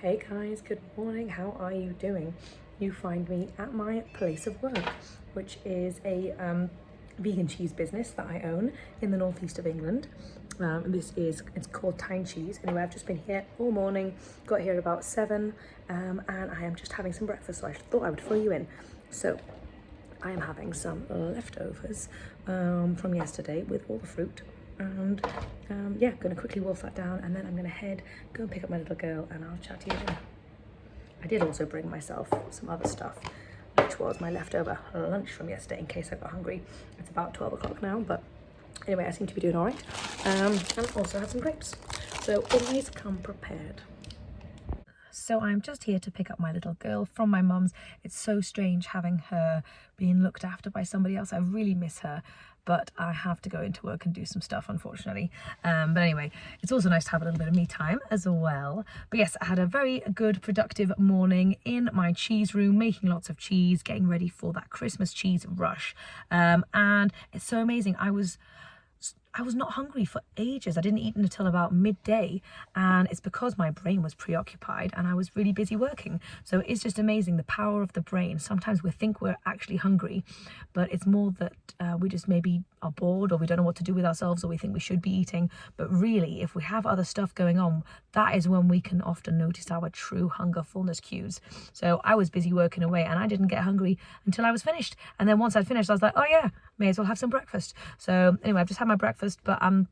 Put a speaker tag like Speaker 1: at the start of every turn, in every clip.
Speaker 1: Hey guys, good morning. How are you doing? You find me at my place of work, which is a vegan cheese business that I own in the northeast of England. It's called Tyne Cheese. Anyway, I've just been here all morning, got here about 7, and I am just having some breakfast, so I thought I would fill you in. So I am having some leftovers from yesterday with all the fruit. And yeah, gonna quickly wolf that down, and then I'm gonna go and pick up my little girl, and I'll chat to you then. I did also bring myself some other stuff, which was my leftover lunch from yesterday in case I got hungry. It's about 12 o'clock now, but anyway, I seem to be doing all right. And also have some grapes. So always come prepared. So I'm just here to pick up my little girl from my mum's. It's so strange having her being looked after by somebody else. I really miss her, but I have to go into work and do some stuff, unfortunately. But anyway, it's also nice to have a little bit of me time as well. But yes, I had a very good, productive morning in my cheese room, making lots of cheese, getting ready for that Christmas cheese rush. And it's so amazing. I was not hungry for ages. I didn't eat until about midday, and it's because my brain was preoccupied and I was really busy working. So it's just amazing, the power of the brain. Sometimes we think we're actually hungry, but it's more that we just maybe are bored, or we don't know what to do with ourselves, or we think we should be eating. But really, if we have other stuff going on, that is when we can often notice our true hunger fullness cues. So I was busy working away and I didn't get hungry until I was finished. And then once I'd finished, I was like, oh yeah, may as well have some breakfast. So anyway, I've just had my breakfast, but I'm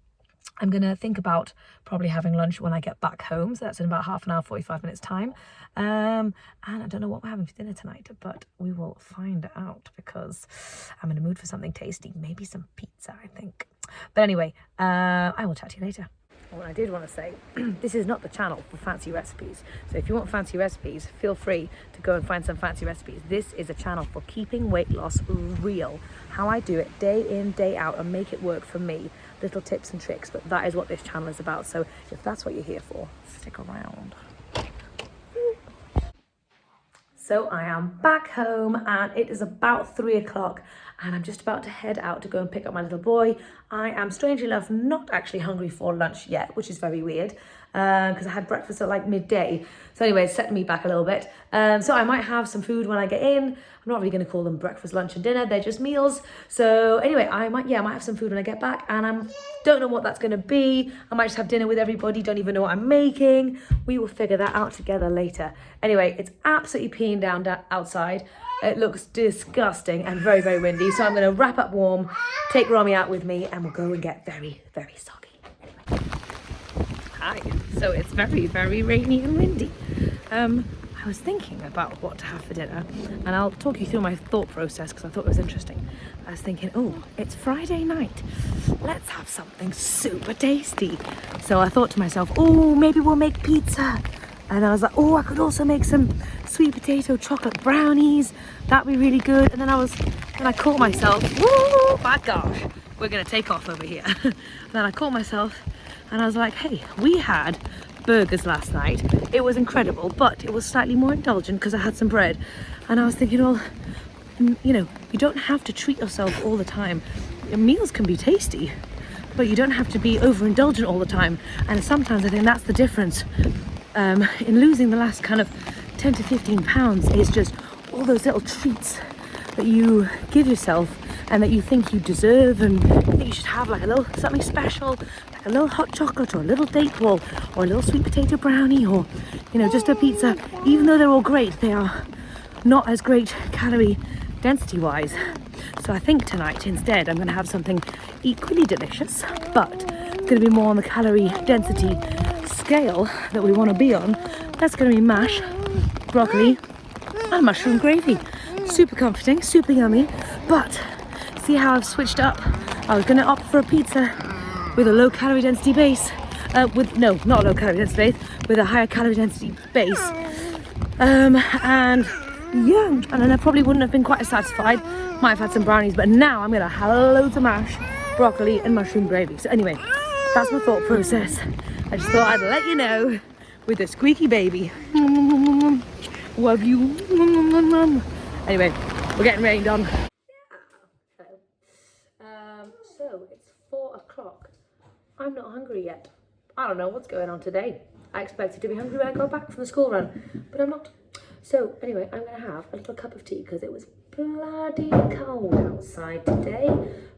Speaker 1: going to think about probably having lunch when I get back home. So that's in about half an hour, 45 minutes time. And I don't know what we're having for dinner tonight, but we will find out because I'm in a mood for something tasty. Maybe some pizza, I think. But anyway, I will chat to you later. What I did want to say, this is not the channel for fancy recipes. So if you want fancy recipes, feel free to go and find some fancy recipes. This is a channel for keeping weight loss real. How I do it day in, day out, and make it work for me. Little tips and tricks, but that is what this channel is about. So if that's what you're here for, stick around. So I am back home and it is about 3 o'clock and I'm just about to head out to go and pick up my little boy. I am strangely enough not actually hungry for lunch yet, which is very weird because I had breakfast at like midday. So anyway, it's setting me back a little bit. So I might have some food when I get in. I'm not really going to call them breakfast, lunch and dinner. They're just meals. So anyway, I might have some food when I get back, and I don't know what that's going to be. I might just have dinner with everybody. Don't even know what I'm making. We will figure that out together later. Anyway, it's absolutely peeing down outside. It looks disgusting and very, very windy. So I'm going to wrap up warm, take Romy out with me, and we'll go and get very, very soggy. Hi. So it's very, very rainy and windy. I was thinking about what to have for dinner, and I'll talk you through my thought process because I thought it was interesting. I was thinking, oh, it's Friday night. Let's have something super tasty. So I thought to myself, oh, maybe we'll make pizza. And I was like, oh, I could also make some sweet potato chocolate brownies. That'd be really good. And then I caught myself, woo, my gosh, we're gonna take off over here. And then I caught myself and I was like, hey, we had burgers last night. It was incredible, but it was slightly more indulgent because I had some bread. And I was thinking, well, you know, you don't have to treat yourself all the time. Your meals can be tasty, but you don't have to be overindulgent all the time. And sometimes I think that's the difference in losing the last kind of 10 to 15 pounds. Is just all those little treats that you give yourself and that you think you deserve, and I think you should have like a little something special, like a little hot chocolate or a little date ball or a little sweet potato brownie, or you know, just a pizza. Even though they're all great, they are not as great calorie density wise. So I think tonight instead I'm going to have something equally delicious, but it's going to be more on the calorie density scale that we want to be on. That's going to be mash, broccoli and mushroom gravy. Super comforting, super yummy. But see how I've switched up? I was going to opt for a pizza with a low calorie density base, not a low calorie density base, with a higher calorie density base. And then I probably wouldn't have been quite as satisfied. Might have had some brownies, but now I'm going to have loads of mash, broccoli and mushroom gravy. So anyway, that's my thought process. I just thought I'd let you know with a squeaky baby. Love you. Anyway, we're getting rained on. So it's 4 o'clock. I'm not hungry yet. I don't know what's going on today. I expected to be hungry when I got back from the school run, but I'm not. So anyway, I'm gonna have a little cup of tea because it was bloody cold outside today.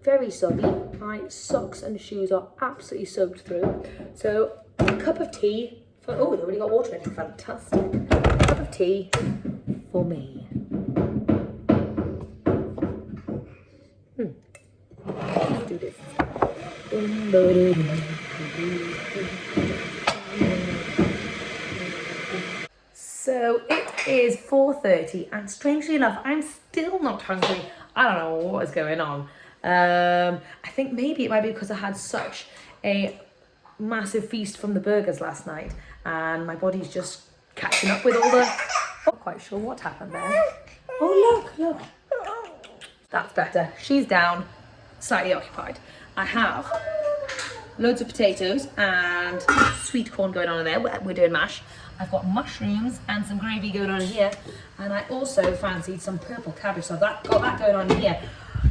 Speaker 1: Very soggy. My socks and shoes are absolutely soaked through. So a cup of tea for, oh, they already got water in it, fantastic. A cup of tea for me. Let's do this. So it is 4:30 and strangely enough, I'm still not hungry. I don't know what is going on. I think maybe it might be because I had such a massive feast from the burgers last night and my body's just catching up with all the... Not quite sure what happened there. Oh, look. That's better. She's down, slightly occupied. I have loads of potatoes and sweet corn going on in there. We're doing mash. I've got mushrooms and some gravy going on in here. And I also fancied some purple cabbage, so I've got that going on in here.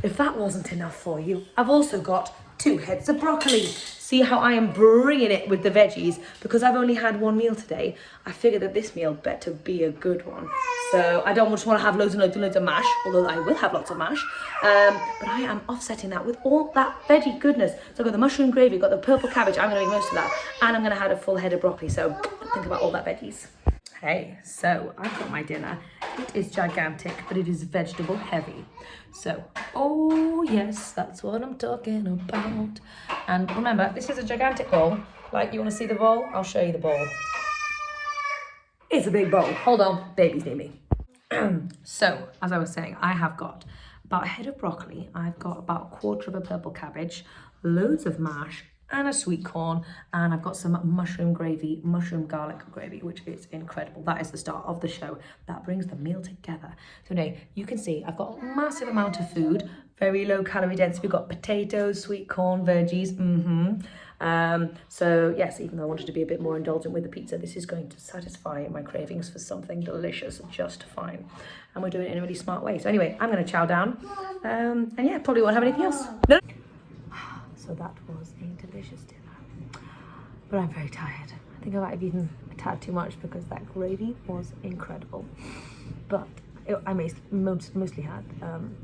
Speaker 1: If that wasn't enough for you, I've also got 2 heads of broccoli. See how I am bringing it with the veggies? Because I've only had 1 meal today, I figured that this meal better be a good one. So I don't just want to have loads and loads of mash, although I will have lots of mash. But I am offsetting that with all that veggie goodness. So I've got the mushroom gravy, got the purple cabbage, I'm going to make most of that. And I'm going to have a full head of broccoli, so think about all that veggies. Hey, so I've got my dinner. It is gigantic, but it is vegetable heavy. So, oh yes, that's what I'm talking about. And remember, this is a gigantic bowl. Like, you want to see the bowl? I'll show you the bowl. It's a big bowl. Hold on, babies need me. So, as I was saying, I have got about a head of broccoli. I've got about a quarter of a purple cabbage, loads of mash, and a sweet corn, and I've got some mushroom gravy, mushroom garlic gravy, which is incredible. That is the start of the show. That brings the meal together. So now you can see I've got a massive amount of food, very low calorie density. We've got potatoes, sweet corn, veggies. So yes, even though I wanted to be a bit more indulgent with the pizza, this is going to satisfy my cravings for something delicious just fine. And we're doing it in a really smart way. So anyway, I'm going to chow down, and yeah, probably won't have anything else. No. So that was a delicious dinner, but I'm very tired. I think I might have eaten a tad too much because that gravy was incredible. But I mostly had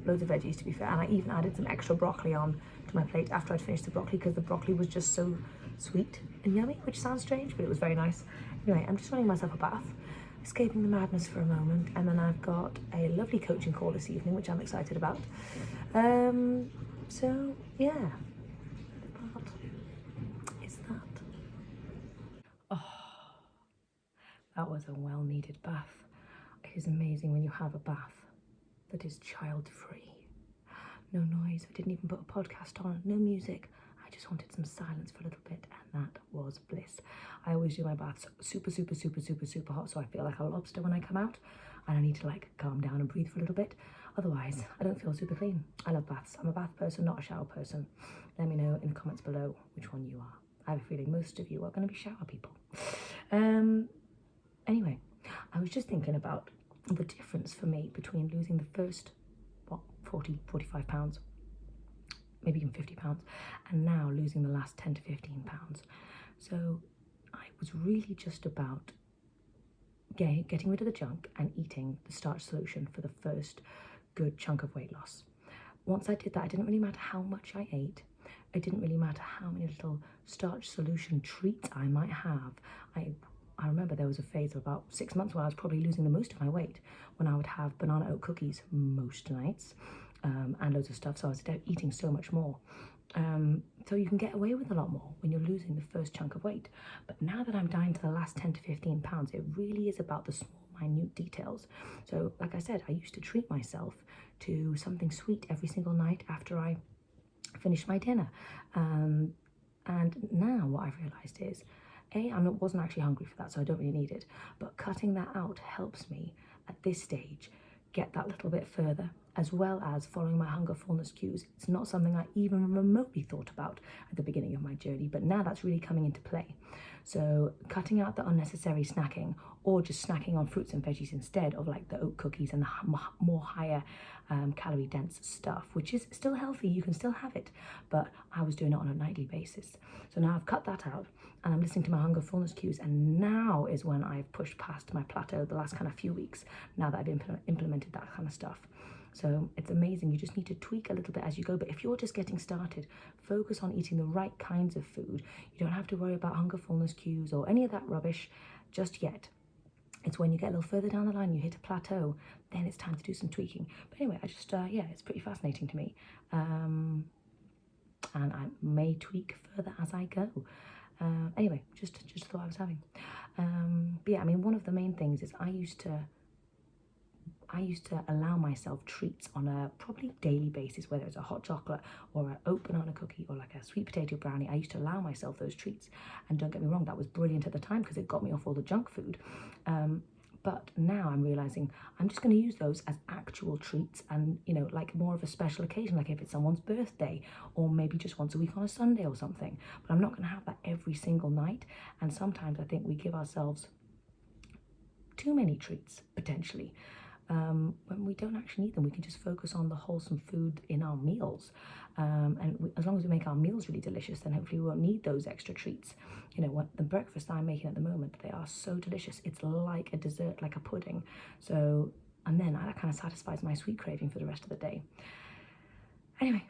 Speaker 1: loads of veggies, to be fair, and I even added some extra broccoli on to my plate after I'd finished the broccoli because the broccoli was just so sweet and yummy, which sounds strange, but it was very nice. Anyway, I'm just running myself a bath, escaping the madness for a moment, and then I've got a lovely coaching call this evening, which I'm excited about. So yeah. That was a well-needed bath. It is amazing when you have a bath that is child-free. No noise, I didn't even put a podcast on, no music. I just wanted some silence for a little bit, and that was bliss. I always do my baths super hot, so I feel like a lobster when I come out, and I need to like calm down and breathe for a little bit. Otherwise, I don't feel super clean. I love baths. I'm a bath person, not a shower person. Let me know in the comments below which one you are. I have a feeling most of you are going to be shower people. Anyway, I was just thinking about the difference for me between losing the first, 45 pounds, maybe even 50 pounds, and now losing the last 10 to 15 pounds. So I was really just about getting rid of the junk and eating the starch solution for the first good chunk of weight loss. Once I did that, it didn't really matter how much I ate. It didn't really matter how many little starch solution treats I might have. I remember there was a phase of about 6 months where I was probably losing the most of my weight when I would have banana oat cookies most nights and loads of stuff. So I was eating so much more. So you can get away with a lot more when you're losing the first chunk of weight. But now that I'm down to the last 10 to 15 pounds, it really is about the small, minute details. So like I said, I used to treat myself to something sweet every single night after I finished my dinner. And now what I've realized is, I wasn't actually hungry for that, so I don't really need it. But cutting that out helps me at this stage get that little bit further, as well as following my hunger fullness cues. It's not something I even remotely thought about at the beginning of my journey, but now that's really coming into play. So cutting out the unnecessary snacking or just snacking on fruits and veggies instead of like the oat cookies and the more higher calorie dense stuff, which is still healthy. You can still have it, but I was doing it on a nightly basis. So now I've cut that out and I'm listening to my hunger fullness cues, and now is when I've pushed past my plateau the last kind of few weeks, now that I've implemented that kind of stuff. So it's amazing. You just need to tweak a little bit as you go. But if you're just getting started, focus on eating the right kinds of food. You don't have to worry about hunger fullness cues or any of that rubbish just yet. It's when you get a little further down the line, you hit a plateau, then it's time to do some tweaking. But anyway, I just, yeah, it's pretty fascinating to me. And I may tweak further as I go. Anyway, just a thought I was having. But yeah, I mean, one of the main things is I used to allow myself treats on a probably daily basis, whether it's a hot chocolate or an oat banana cookie or like a sweet potato brownie. I used to allow myself those treats, and don't get me wrong, that was brilliant at the time because it got me off all the junk food. But now I'm realizing I'm just going to use those as actual treats, and you know, like more of a special occasion, like if it's someone's birthday or maybe just once a week on a Sunday or something. But I'm not going to have that every single night. And sometimes I think we give ourselves too many treats potentially. When we don't actually need them. We can just focus on the wholesome food in our meals. As long as we make our meals really delicious, then hopefully we won't need those extra treats. You know, what the breakfast I'm making at the moment, they are so delicious. It's like a dessert, like a pudding. So, and then that kind of satisfies my sweet craving for the rest of the day. Anyway,